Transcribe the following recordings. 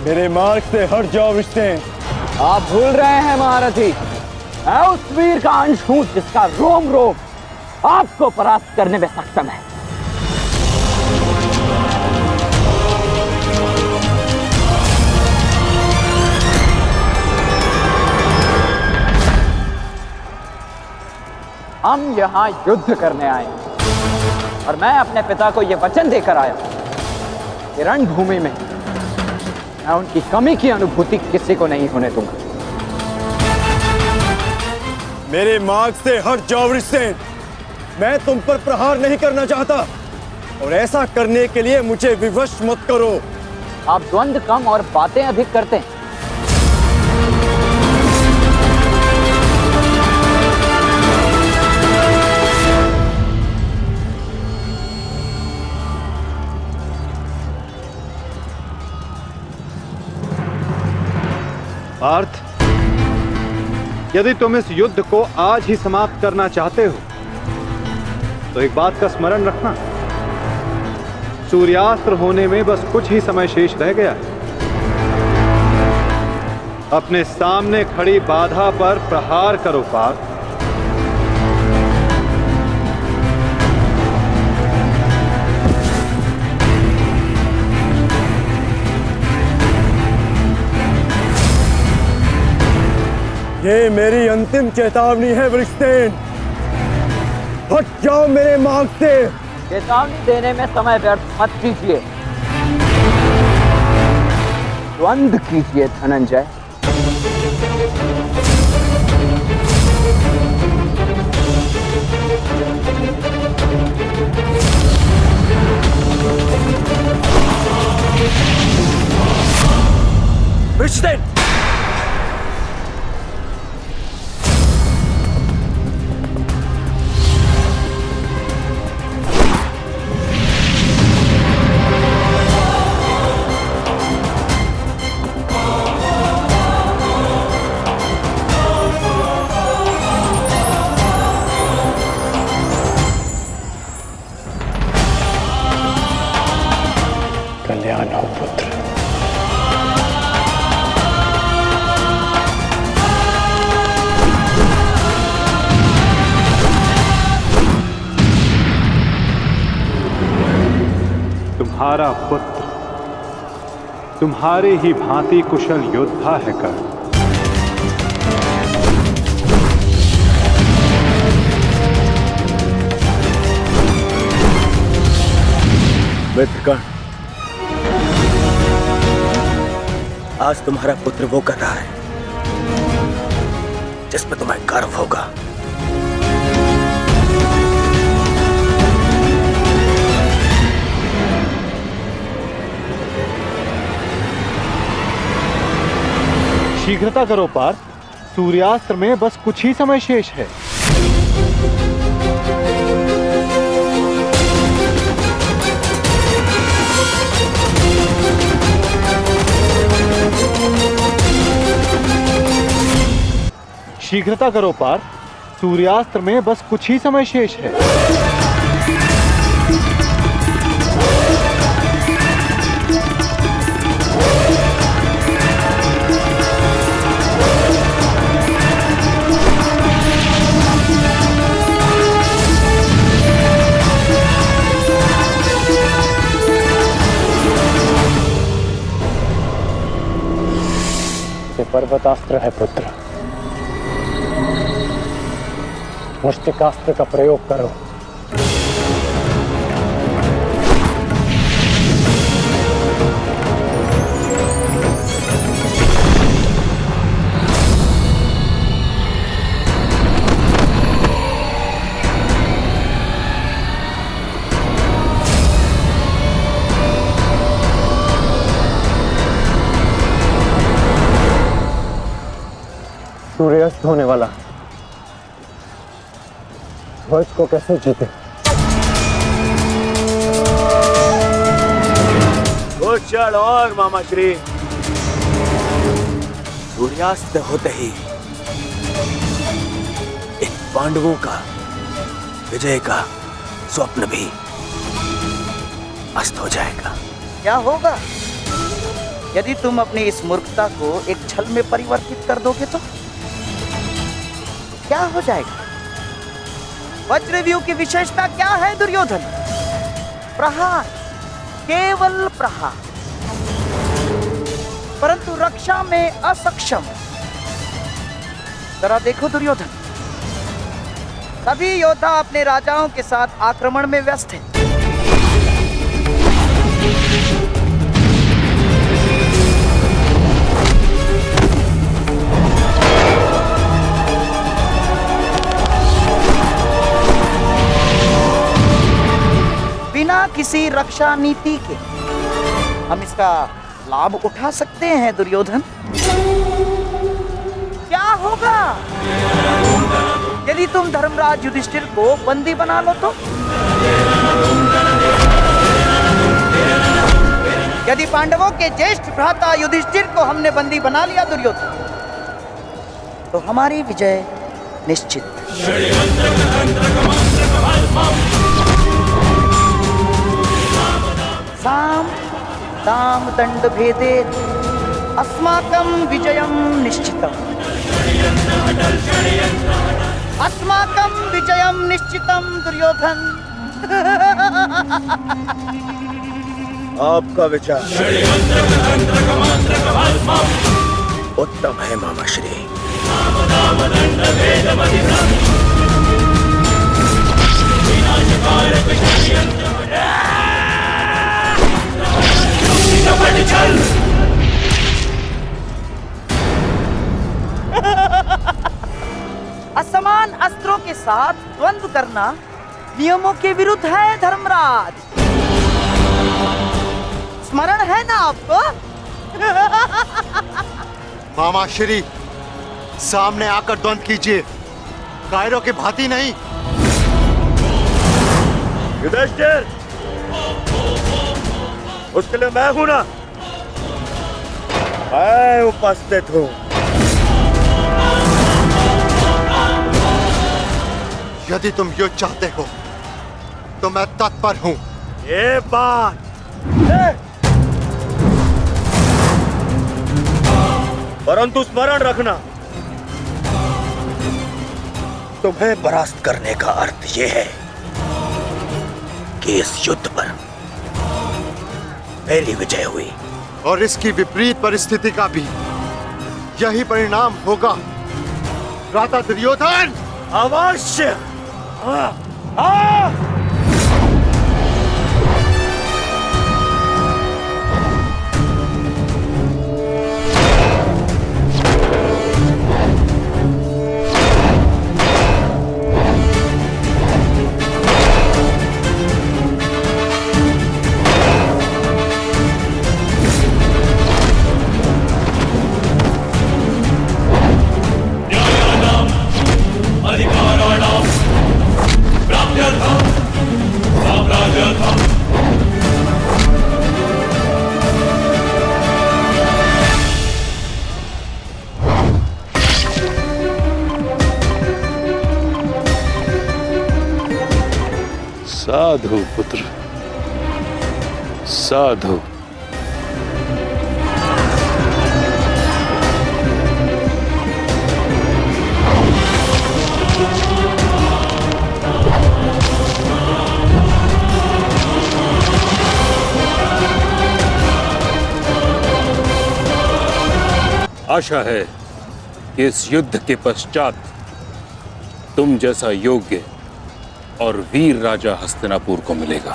मेरे मार्ग से हट जाओ वृषसेन। आप भूल रहे हैं महारथी, मैं उस वीर का अंश हूं जिसका रोम रोम आपको परास्त करने में सक्षम है। हम यहाँ युद्ध करने आए हैं और मैं अपने पिता को यह वचन देकर आया कि रणभूमि में मैं उनकी कमी की अनुभूति किसी को नहीं होने दूंगा। मेरे मार्ग से हट जाओ वृषसेन। मैं तुम पर प्रहार नहीं करना चाहता और ऐसा करने के लिए मुझे विवश मत करो। आप द्वंद्व कम और बातें अधिक करते हैं। पार्थ, यदि तुम इस युद्ध को आज ही समाप्त करना चाहते हो तो एक बात का स्मरण रखना, सूर्यास्त्र होने में बस कुछ ही समय शेष रह गया है। अपने सामने खड़ी बाधा पर प्रहार करो पार्थ। ये मेरी अंतिम चेतावनी है वृषसेन। हट जाओ मेरे मार्ग से। चेतावनी देने में समय व्यर्थ मत कीजिए, द्वंद्व कीजिए धनंजय। वृषसेन, कल्याण हो पुत्र। तुम्हारा पुत्र तुम्हारे ही भांति कुशल योद्धा है कर्ण। मित्र कर्ण, आज तुम्हारा पुत्र वो कर रहा है जिस पर तुम्हें गर्व होगा। शीघ्रता करो पार्थ, सूर्यास्त्र में बस कुछ ही समय शेष है। शीघ्रता करो पार्थ, सूर्यास्त्र में बस कुछ ही समय शेष है। ये पर्वतास्त्र है पुत्र। मुष्टिकास्त्र का प्रयोग करो। सूर्यास्त होने वाला, ध्वज को कैसे जीते? कुछ क्षण और मामा श्री। सूर्यास्त होते ही इन पांडवों का विजय का स्वप्न भी अस्त हो जाएगा। क्या होगा? यदि तुम अपनी इस मूर्खता को एक छल में परिवर्तित कर दोगे तो क्या हो जाएगा? वज्रव्यूह की विशेषता क्या है दुर्योधन? प्रहार, केवल प्रहार, परंतु रक्षा में असक्षम। जरा देखो दुर्योधन, सभी योद्धा अपने राजाओं के साथ आक्रमण में व्यस्त हैं। बिना किसी रक्षा नीति के हम इसका लाभ उठा सकते हैं दुर्योधन। क्या होगा यदि तुम धर्मराज युधिष्ठिर को बंदी बना लो तो? यदि पांडवों के ज्येष्ठ भ्राता युधिष्ठिर को हमने बंदी बना लिया दुर्योधन, तो हमारी विजय निश्चित। साम दाम दंड भेदे अस्माकं विजयं निश्चितम्। अस्माकं विजयं निश्चितं दुर्योधन। आपका विचार उत्तम है मामाश्री। असमान अस्त्रों के साथ द्वंद्व करना नियमों के विरुद्ध है धर्मराज। स्मरण है ना आपको? मामाश्री, सामने आकर द्वंद कीजिए, कायरों की भांति नहीं। युधिष्ठिर, उसके लिए मैं हूं ना, मैं उपस्थित हूं। यदि तुम युद्ध चाहते हो तो मैं तत्पर हूं। ये बात परंतु स्मरण रखना, तुम्हें परास्त करने का अर्थ यह है कि इस युद्ध पर मेरी विजय हुई, और इसकी विपरीत परिस्थिति का भी यही परिणाम होगा भ्राता दुर्योधन। अवश्य। साधु पुत्र, साधु। आशा है कि इस युद्ध के पश्चात तुम जैसा योग्य और वीर राजा हस्तिनापुर को मिलेगा।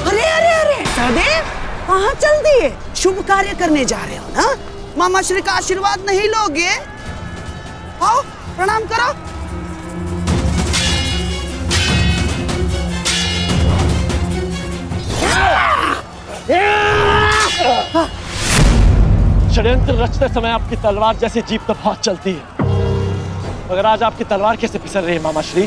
अरे अरे अरे सहदेव, कहाँ चल दिए? शुभ कार्य करने जा रहे हो ना? मामाश्री का आशीर्वाद नहीं लोगे? आओ प्रणाम करो। षड्यंत्र रचते समय आपकी तलवार जैसी जीप तो बहुत चलती है, मगर आज आपकी तलवार कैसे फिसल रही है मामाश्री?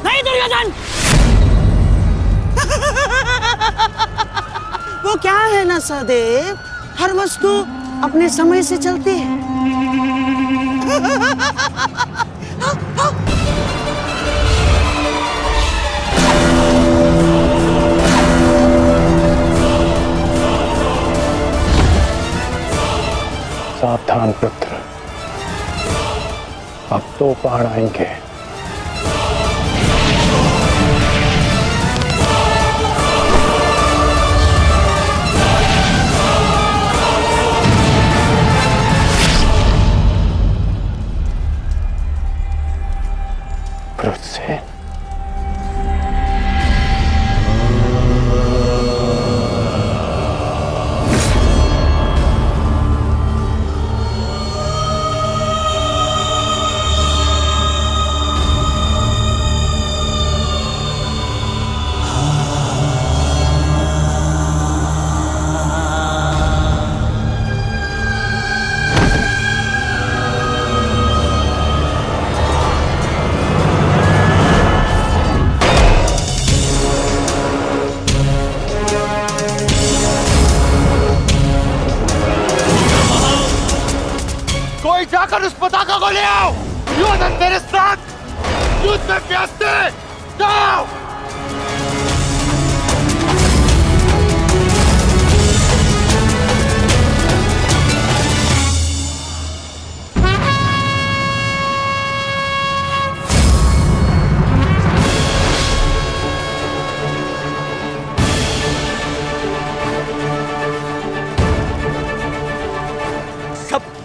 नहीं दुर्योधन। क्या है ना सहदेव, हर वस्तु अपने समय से चलती है। सावधान पुत्र, अब तो पहाड़ आएंगे। से जाकर उस पताका को ले आओ। योधन मेरे साथ युद्ध में व्यस्त है। जाओ।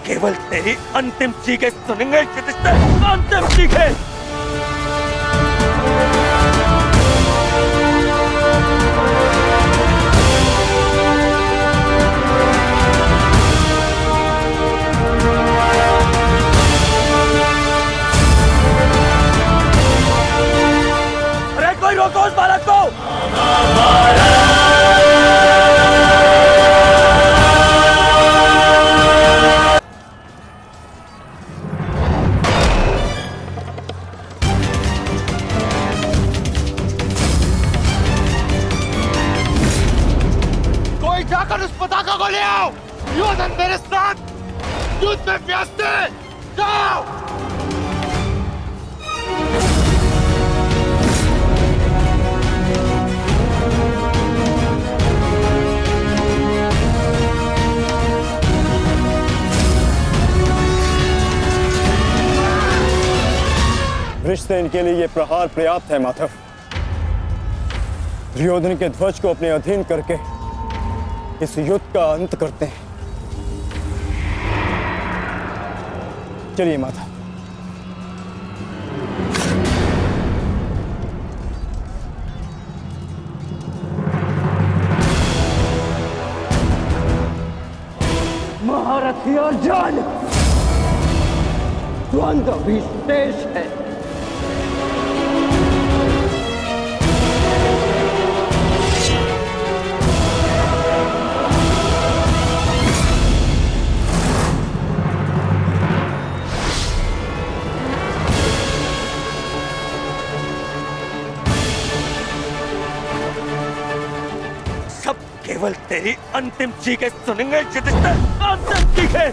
केवल तेरी अंतिम चीखें सुनेंगे युधिष्ठिर, अंतिम चीखें। अरे कोई रोको उस बालक को। जाकर उस पताका को ले आओ। योधन मेरे साथ युद्ध में व्यस्त है। जाओ। वृषसेन के लिए ये प्रहार पर्याप्त है माधव। दुर्योधन के ध्वज को अपने अधीन करके इस युद्ध का अंत करते हैं। चलिए माता। महारथी अर्जुन, द्वंद्व भी शेष है। केवल तेरी अंतिम चीखें सुनेंगे युधिष्ठिर, अंतिम चीखें।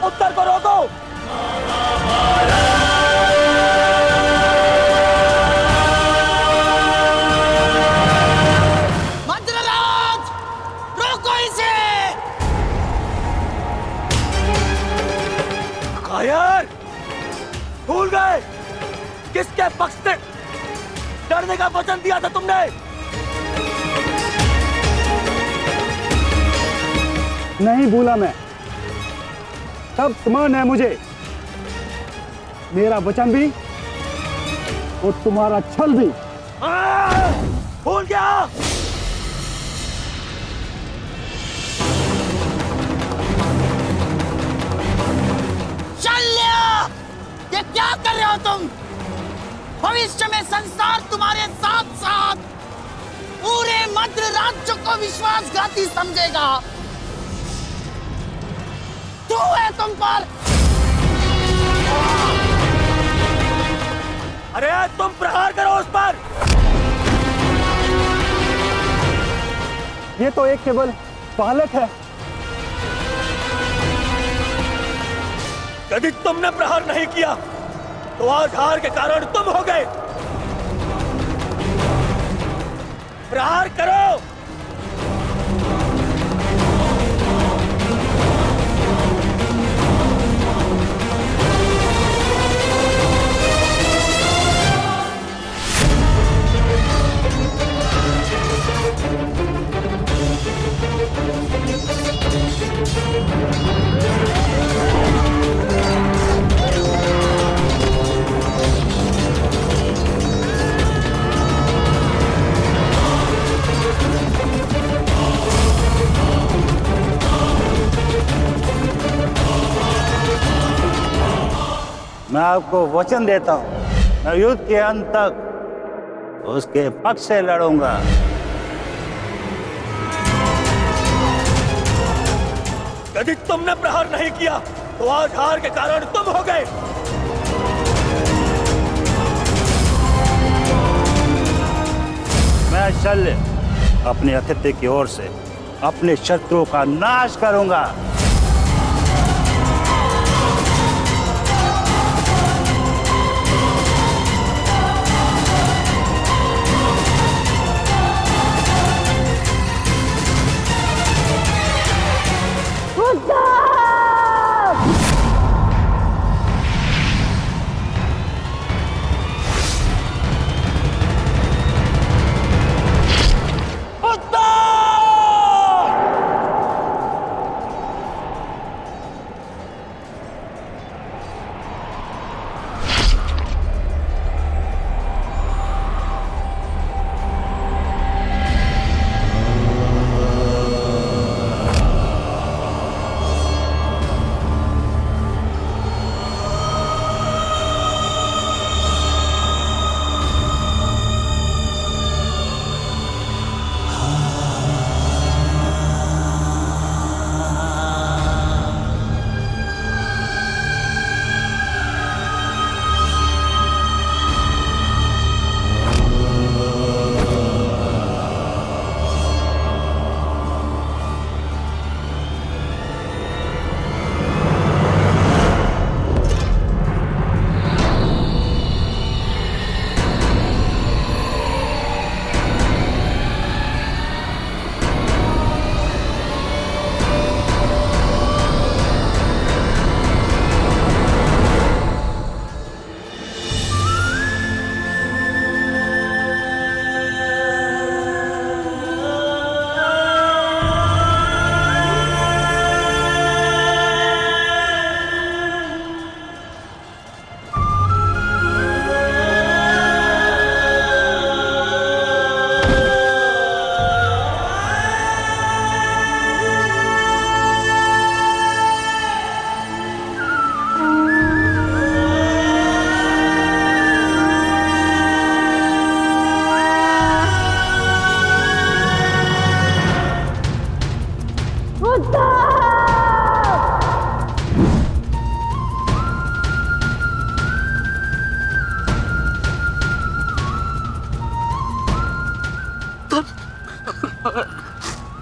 उत्तर को रोको। मद्रराज, रोको इसे। कायर, भूल गए किसके पक्ष से डरने का वचन दिया था तुमने? नहीं भूला मैं। सब समान है मुझे, मेरा वचन भी और तुम्हारा छल भी। भूल गया। शल्य, ये क्या कर रहे हो तुम? भविष्य में संसार तुम्हारे साथ साथ पूरे मद्र राज्य को विश्वासघाती समझेगा। तू है तुम पर। अरे तुम प्रहार करो उस पर। ये तो एक केवल बालक है। यदि तुमने प्रहार नहीं किया तो आज हार के कारण तुम हो गए। प्रहार करो। मैं आपको वचन देता हूं, मैं युद्ध के अंत तक उसके पक्ष से लड़ूंगा। यदि तुमने प्रहार नहीं किया तो आज हार के कारण तुम हो गए। मैं शल्य अपने अतिथि की ओर से अपने शत्रुओं का नाश करूंगा।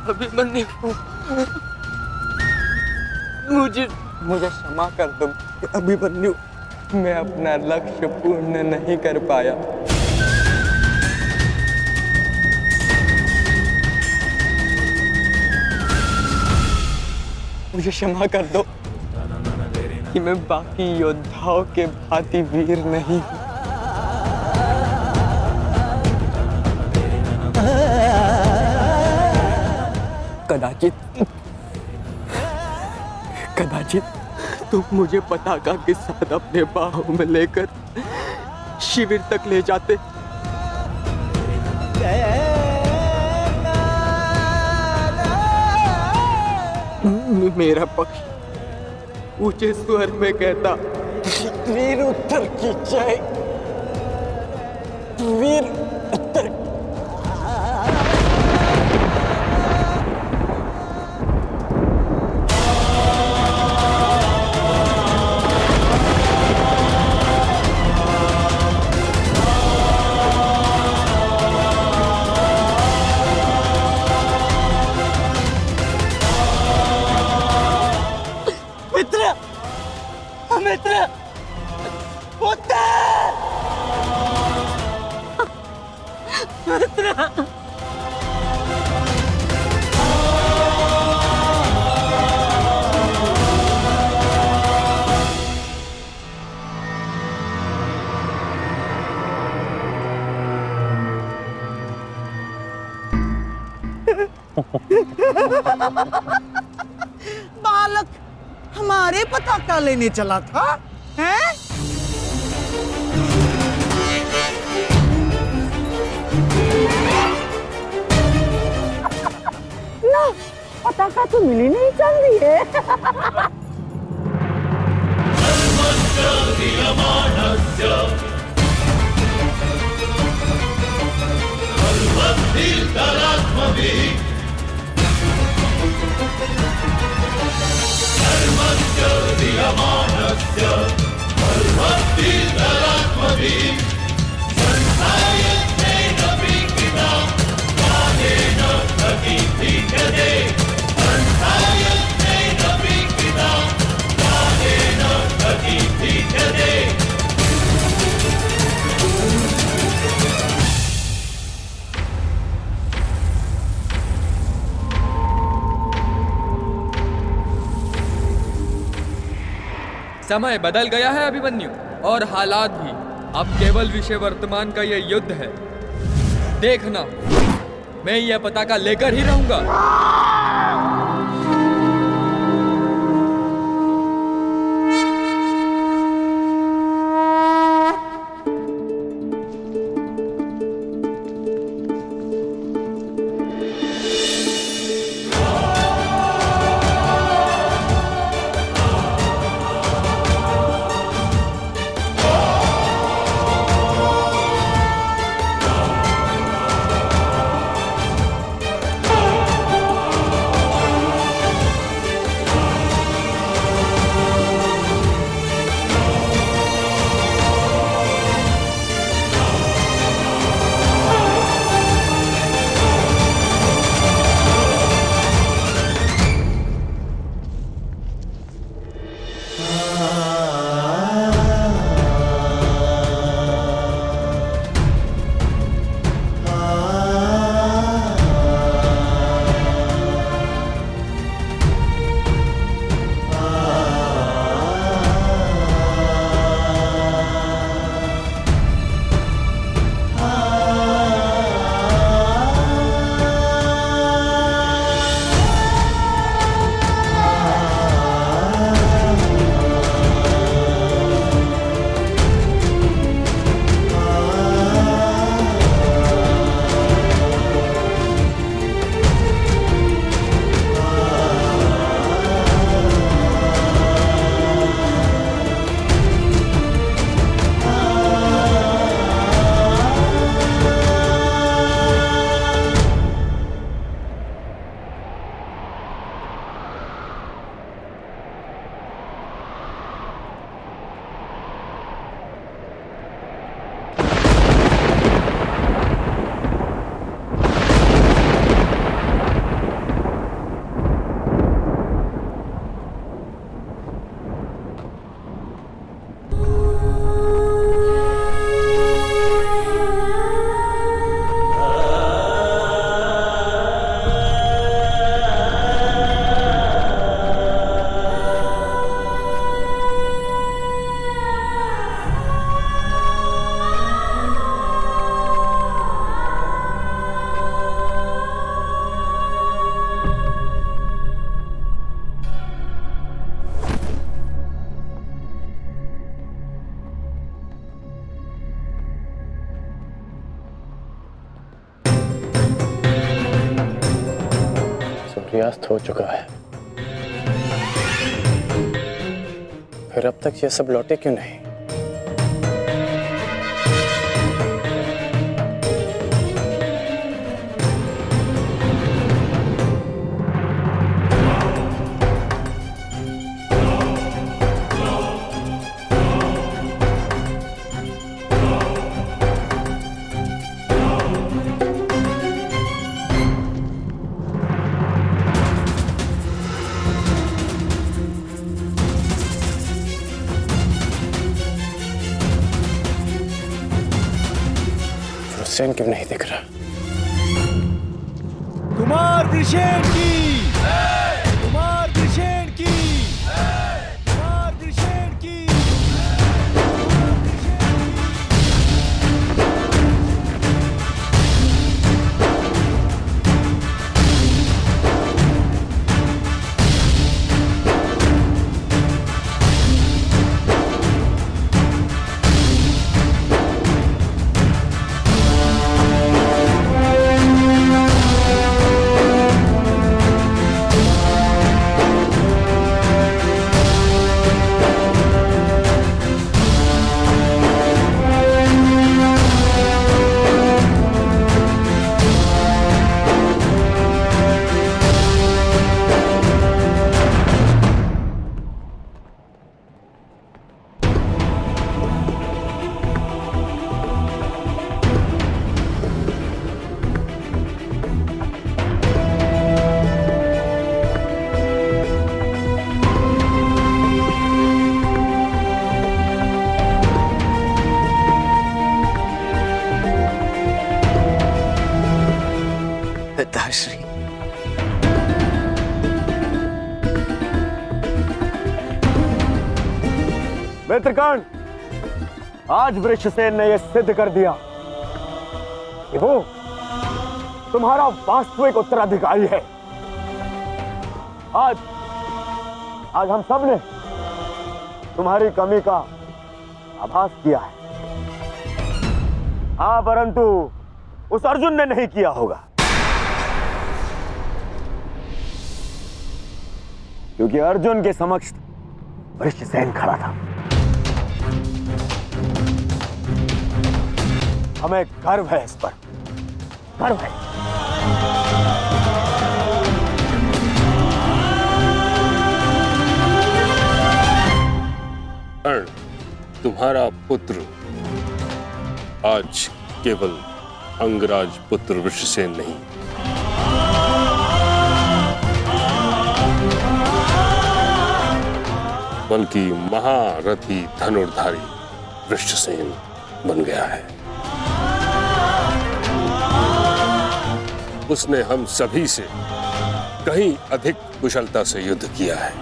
अभिमन्यु, मुझे क्षमा कर दो अभिमन्यु, मैं अपना लक्ष्य पूर्ण नहीं कर पाया। मुझे क्षमा कर दो कि मैं बाकी योद्धाओं के भांति वीर नहीं हूं। कदाचित तुम मुझे पताका के साथ अपने बाहों में लेकर शिविर तक ले जाते। मेरा पक्ष ऊंचे स्वर में कहता, वीर उत्तर की जय, वीर उत्तर। मित्र उत्तर मित्र बालक हमारे पताका लेने चला था, हैं? ना, पताका तो मिली नहीं चल रही है। समय बदल गया है अभिमन्यु, और हालात भी। अब केवल विषय वर्तमान का यह युद्ध है। देखना, मैं यह पताका लेकर ही रहूंगा। सूर्यास्त हो चुका है, फिर अब तक ये सब लौटे क्यों नहीं? हुसैन क्यों नहीं दिख रहा? कुमार वृषेण की, कुमार वृषेण की, कुमार वृषेण की। पिताश्री, मित्रगण, आज वृषसेन ने यह सिद्ध कर दिया कि वो तुम्हारा वास्तविक उत्तराधिकारी है। आज हम सब ने तुम्हारी कमी का आभास किया है। हाँ, परंतु उस अर्जुन ने नहीं किया होगा, क्योंकि अर्जुन के समक्ष वृषसेन खड़ा था। हमें गर्व है, इस पर गर्व है। कर्ण, तुम्हारा पुत्र आज केवल अंगराज पुत्र वृषसेन नहीं, बल्कि महारथी धनुर्धारी वृषसेन बन गया है। उसने हम सभी से कहीं अधिक कुशलता से युद्ध किया है।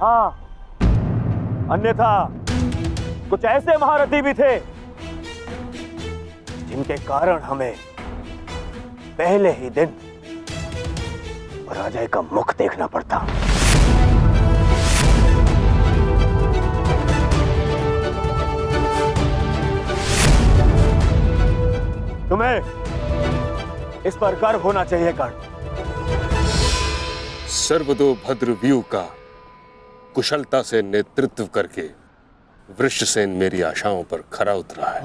हाँ, अन्यथा कुछ ऐसे महारथी भी थे जिनके कारण हमें पहले ही दिन पराजय का मुख देखना पड़ता। तुम्हें इस पर गर्व होना चाहिए कर्ण। सर्वतोभद्र व्यूह का कुशलता से नेतृत्व करके वृषसेन मेरी आशाओं पर खरा उतरा है।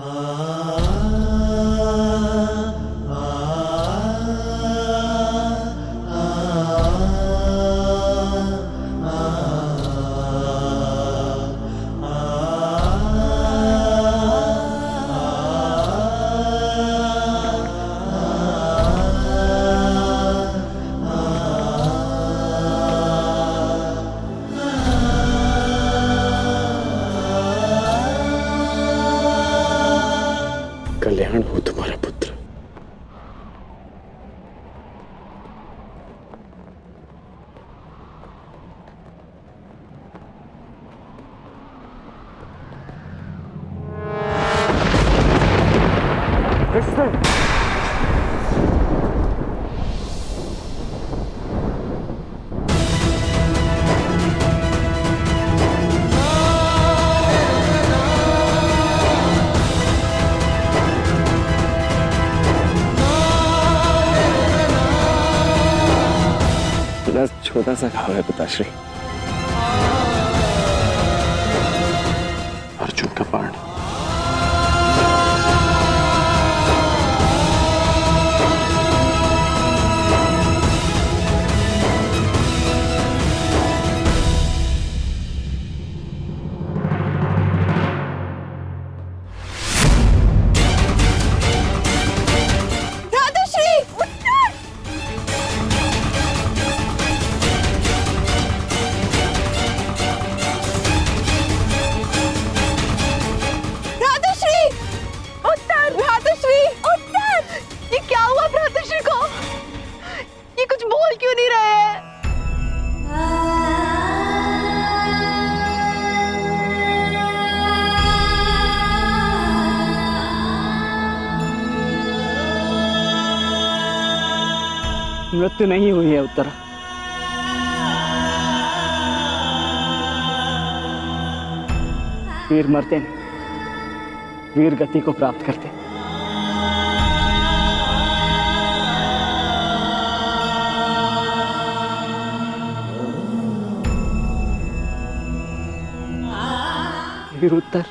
कल्याण हो तुम्हारा पुत्र। छोटा सा घाव है पिताश्री, अर्जुन का बाण। मृत्यु नहीं हुई है उत्तरा। वीर मरते नहीं, वीर गति को प्राप्त करते। वीर उत्तर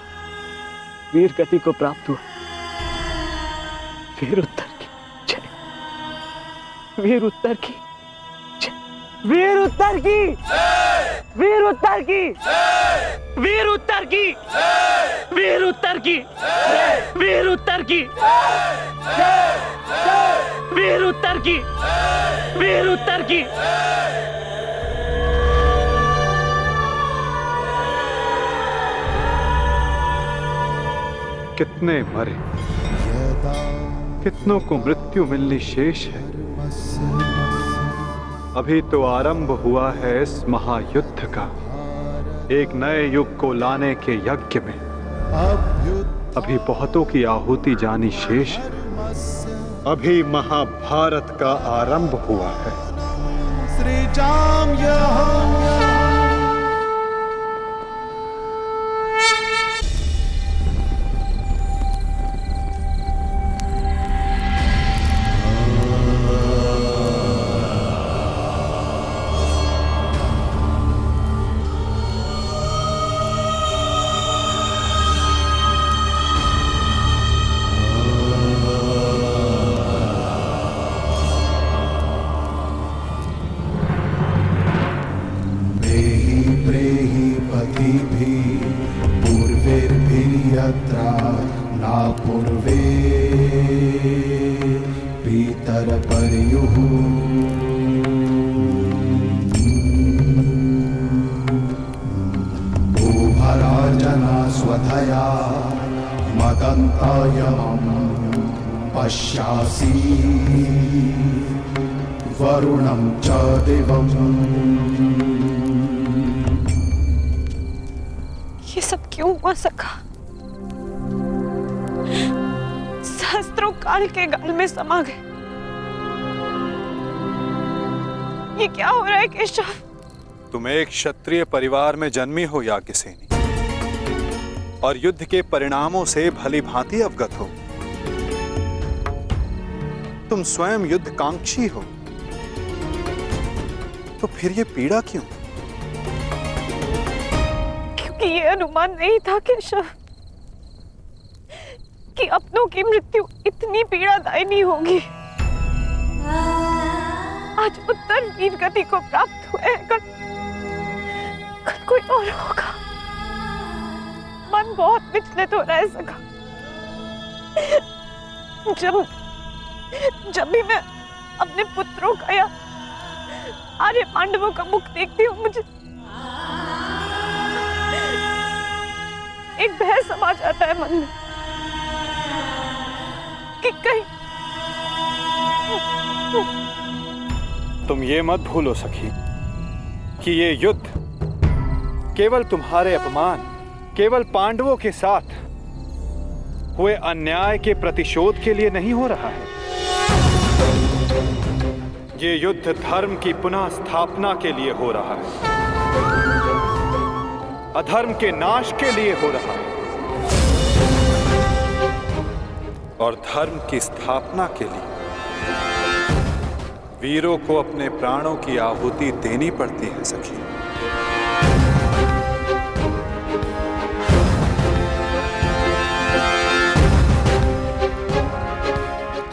वीर गति को प्राप्त हुआ। वीर उत्तर की जय, वीर उत्तर की जय, वीर उत्तर की, वीर उत्तर की, वीर उत्तर की, वीर उत्तर की, वीर उत्तर की, वीर उत्तर की, वीर उत्तर की। कितने मरे, कितनों को मृत्यु मिलनी शेष है। अभी तो आरंभ हुआ है इस महायुद्ध का, एक नए युग को लाने के यज्ञ में। अभी बहुतों की आहुति जानी शेष है। अभी महाभारत का आरंभ हुआ है। श्री जाम पश्यासि वरुणं च दिवम्। ये सब क्यों हुआ सखा? सहस्त्रों काल के गाल में समा गए। ये क्या हो रहा है केशव? तुम एक क्षत्रिय परिवार में जन्मी हो याज्ञसेनी, और युद्ध के परिणामों से भली भांति अवगत हो। तुम स्वयं युद्ध कांक्षी हो, तो फिर ये पीड़ा क्यों? क्योंकि ये अनुमान नहीं था केशव कि अपनों की मृत्यु इतनी पीड़ादायी होगी। आज उत्तर वीर गति को प्राप्त हुए, कल कोई और होगा। मन बहुत विचलित हो रहा है सखा। जब भी मैं अपने पुत्रों का या आर्य पांडवों का मुख देखती हूँ, मुझे एक भय समा जाता है मन में कि कहीं। तुम ये मत भूलो सखी कि ये युद्ध केवल तुम्हारे अपमान, केवल पांडवों के साथ हुए अन्याय के प्रतिशोध के लिए नहीं हो रहा है। ये युद्ध धर्म की पुनः स्थापना के लिए हो रहा है, अधर्म के नाश के लिए हो रहा है, और धर्म की स्थापना के लिए वीरों को अपने प्राणों की आहुति देनी पड़ती है सखी।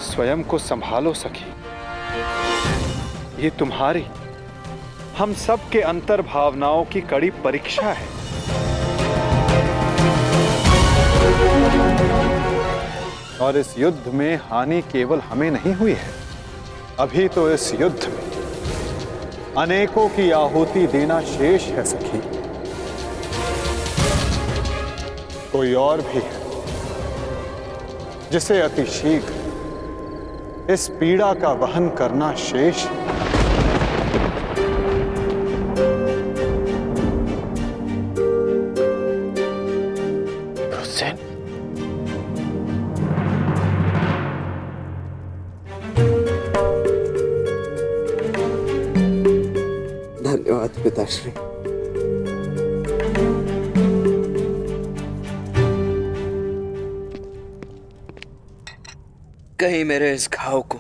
स्वयं को संभालो सखी। ये तुम्हारी, हम सब के अंतर भावनाओं की कड़ी परीक्षा है। और इस युद्ध में हानि केवल हमें नहीं हुई है, अभी तो इस युद्ध में अनेकों की आहुति देना शेष है सखी। कोई और भी है जिसे अति शीघ्र इस पीड़ा का वहन करना शेष है। धन्यवाद पिताश्री। कहीं मेरे इस घाव को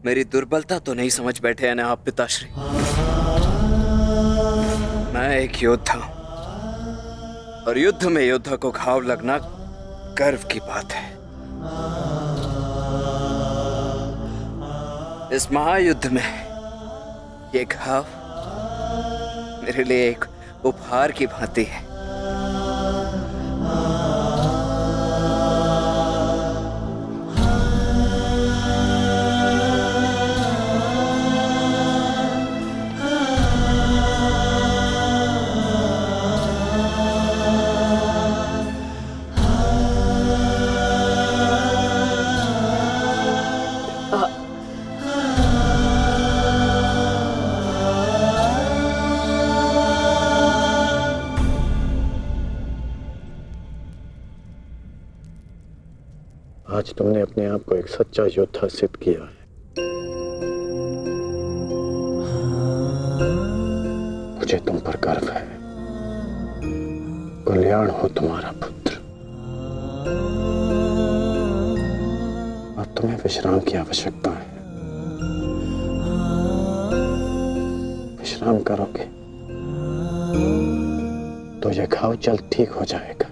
मेरी दुर्बलता तो नहीं समझ बैठे हैं ना आप पिताश्री? मैं एक योद्धा हूं और युद्ध में योद्धा को घाव लगना गर्व की बात है। इस महायुद्ध में ये घाव मेरे लिए एक उपहार की भांति है। आज तुमने अपने आप को एक सच्चा योद्धा सिद्ध किया है। मुझे तुम पर गर्व है। कल्याण हो तुम्हारा पुत्र। अब तुम्हें विश्राम की आवश्यकता है। विश्राम करोगे तो यह घाव जल्द ठीक हो जाएगा।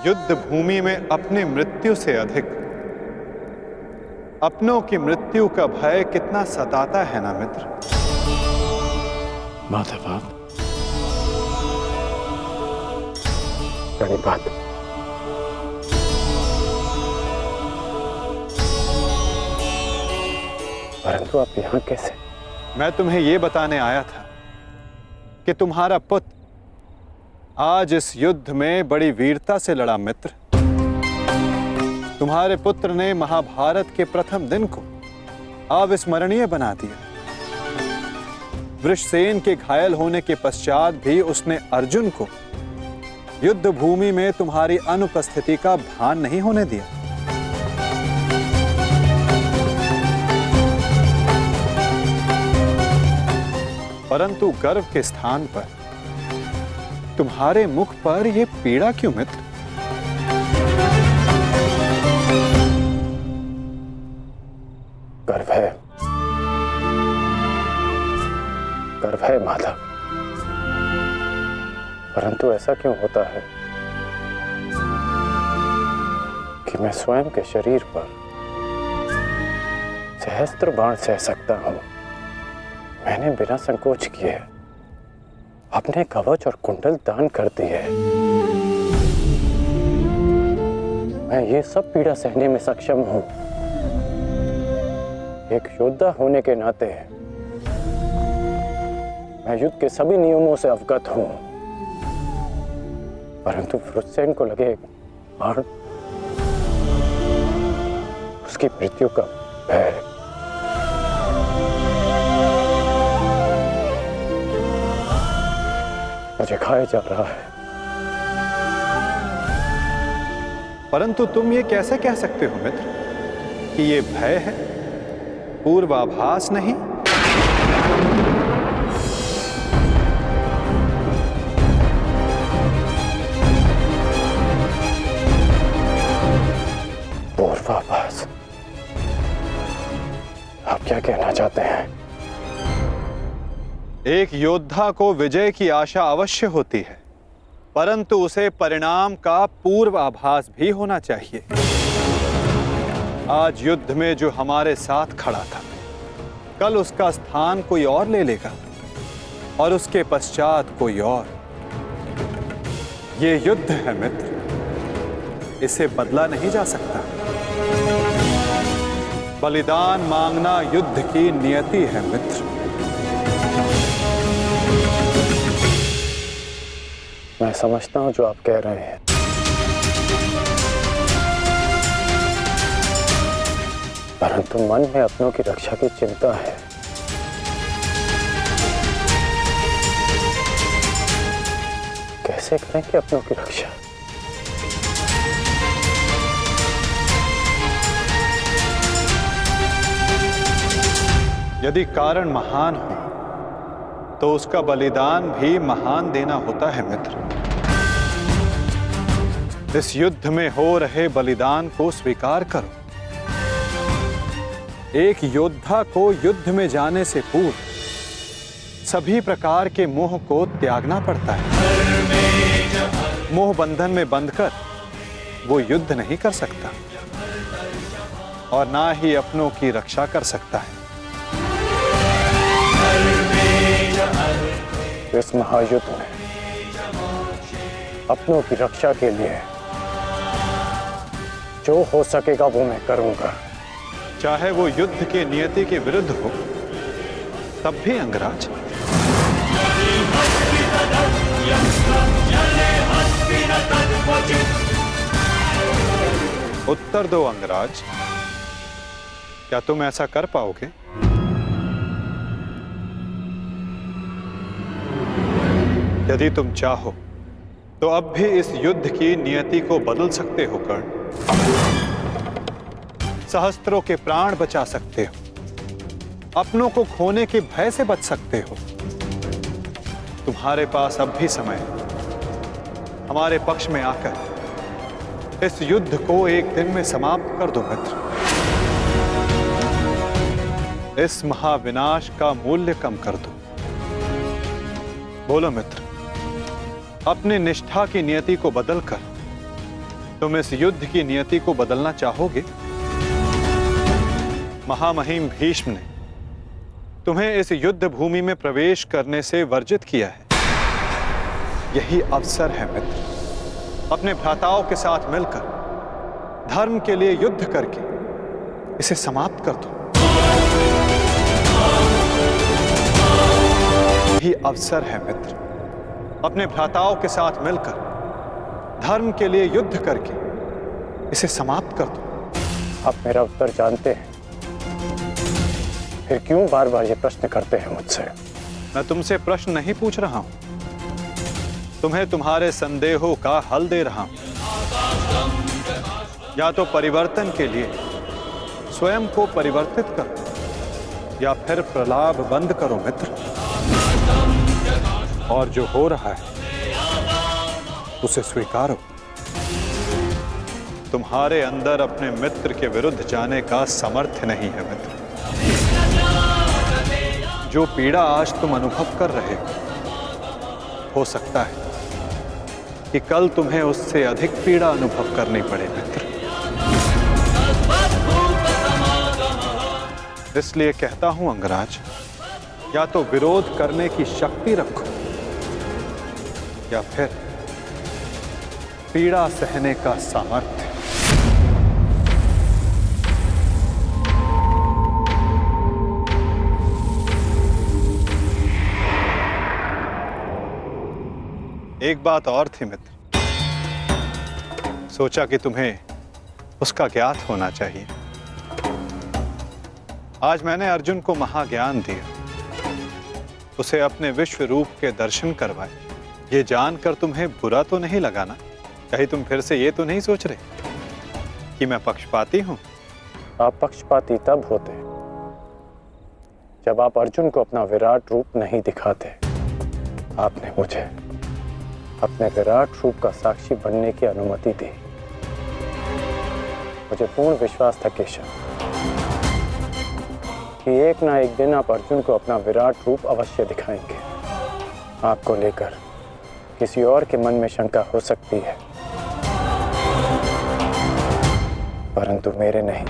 युद्ध भूमि में अपनी मृत्यु से अधिक अपनों की मृत्यु का भय कितना सताता है ना मित्र। माधव, प्रणिपात। परंतु आप यहां कैसे? मैं तुम्हें यह बताने आया था कि तुम्हारा पुत्र आज इस युद्ध में बड़ी वीरता से लड़ा मित्र। तुम्हारे पुत्र ने महाभारत के प्रथम दिन को अविस्मरणीय बना दिया। वृषसेन के घायल होने के पश्चात भी उसने अर्जुन को युद्ध भूमि में तुम्हारी अनुपस्थिति का भान नहीं होने दिया। परंतु गर्व के स्थान पर तुम्हारे मुख पर यह पीड़ा क्यों मित्र? गर्व है, गर्व है माधव। परंतु ऐसा क्यों होता है कि मैं स्वयं के शरीर पर सहस्त्र बाण सह सकता हूं। मैंने बिना संकोच किए अपने कवच और कुंडल दान कर दिए। मैं ये सब पीड़ा सहने में सक्षम हूं। एक योद्धा होने के नाते मैं युद्ध के सभी नियमों से अवगत हूं, परंतु विरुतसेन को लगे बाण, उसकी मृत्यु का भय। मुझे खाया जा रहा है। परंतु तुम ये कैसे कह सकते हो मित्र कि ये भय है, पूर्वाभास नहीं? पूर्वाभास? आप क्या कहना चाहते हैं? एक योद्धा को विजय की आशा अवश्य होती है, परंतु उसे परिणाम का पूर्वाभास भी होना चाहिए। आज युद्ध में जो हमारे साथ खड़ा था, कल उसका स्थान कोई और ले लेगा और उसके पश्चात कोई और। ये युद्ध है मित्र, इसे बदला नहीं जा सकता। बलिदान मांगना युद्ध की नियति है मित्र। मैं समझता हूं जो आप कह रहे हैं, परंतु मन में अपनों की रक्षा की चिंता है। कैसे करेंगे अपनों की रक्षा? यदि कारण महान हो तो उसका बलिदान भी महान देना होता है मित्र। इस युद्ध में हो रहे बलिदान को स्वीकार करो। एक योद्धा को युद्ध में जाने से पूर्व सभी प्रकार के मोह को त्यागना पड़ता है। मोह बंधन में बंधकर वो युद्ध नहीं कर सकता और ना ही अपनों की रक्षा कर सकता है। इस महायुद्ध में अपनों की रक्षा के लिए जो हो सकेगा वो मैं करूंगा, चाहे वो युद्ध के नियति के विरुद्ध हो तब भी अंगराज। उत्तर दो अंगराज, क्या तुम ऐसा कर पाओगे? यदि तुम चाहो तो अब भी इस युद्ध की नियति को बदल सकते हो कर्ण। सहस्त्रों के प्राण बचा सकते हो, अपनों को खोने के भय से बच सकते हो। तुम्हारे पास अब भी समय है। हमारे पक्ष में आकर इस युद्ध को एक दिन में समाप्त कर दो मित्र। इस महाविनाश का मूल्य कम कर दो। बोलो मित्र, अपनी निष्ठा की नियति को बदलकर तुम इस युद्ध की नियति को बदलना चाहोगे? महामहिम भीष्म ने तुम्हें इस युद्ध भूमि में प्रवेश करने से वर्जित किया है। यही अवसर है मित्र, अपने भ्राताओं के साथ मिलकर धर्म के लिए युद्ध करके इसे समाप्त कर दो। यही अवसर है मित्र, अपने भ्राताओं के साथ मिलकर धर्म के लिए युद्ध करके इसे समाप्त कर दो। आप मेरा उत्तर जानते हैं, फिर क्यों बार बार ये प्रश्न करते हैं मुझसे? मैं तुमसे प्रश्न नहीं पूछ रहा हूं, तुम्हें तुम्हारे संदेहों का हल दे रहा हूं। या तो परिवर्तन के लिए स्वयं को परिवर्तित करो या फिर प्रलाप बंद करो मित्र। और जो हो रहा है उसे स्वीकारो। तुम्हारे अंदर अपने मित्र के विरुद्ध जाने का सामर्थ्य नहीं है मित्र। जो पीड़ा आज तुम अनुभव कर रहे हो सकता है कि कल तुम्हें उससे अधिक पीड़ा अनुभव करनी पड़े मित्र। इसलिए कहता हूं अंगराज, या तो विरोध करने की शक्ति रखो या फिर पीड़ा सहने का सामर्थ्य। एक बात और थी मित्र, सोचा कि तुम्हें उसका ज्ञात होना चाहिए। आज मैंने अर्जुन को महाज्ञान दिया, उसे अपने विश्व रूप के दर्शन करवाए। ये जानकर तुम्हें बुरा तो नहीं लगा ना? कहीं तुम फिर से ये तो नहीं सोच रहे कि मैं पक्षपाती हूं? आप पक्षपाती तब होते जब आप अर्जुन को अपना विराट रूप नहीं दिखाते। आपने मुझे अपने विराट रूप का साक्षी बनने की अनुमति दी। मुझे पूर्ण विश्वास था केशव कि एक ना एक दिन आप अर्जुन को अपना विराट रूप अवश्य दिखाएंगे। आपको लेकर किसी और के मन में शंका हो सकती है, परंतु मेरे नहीं।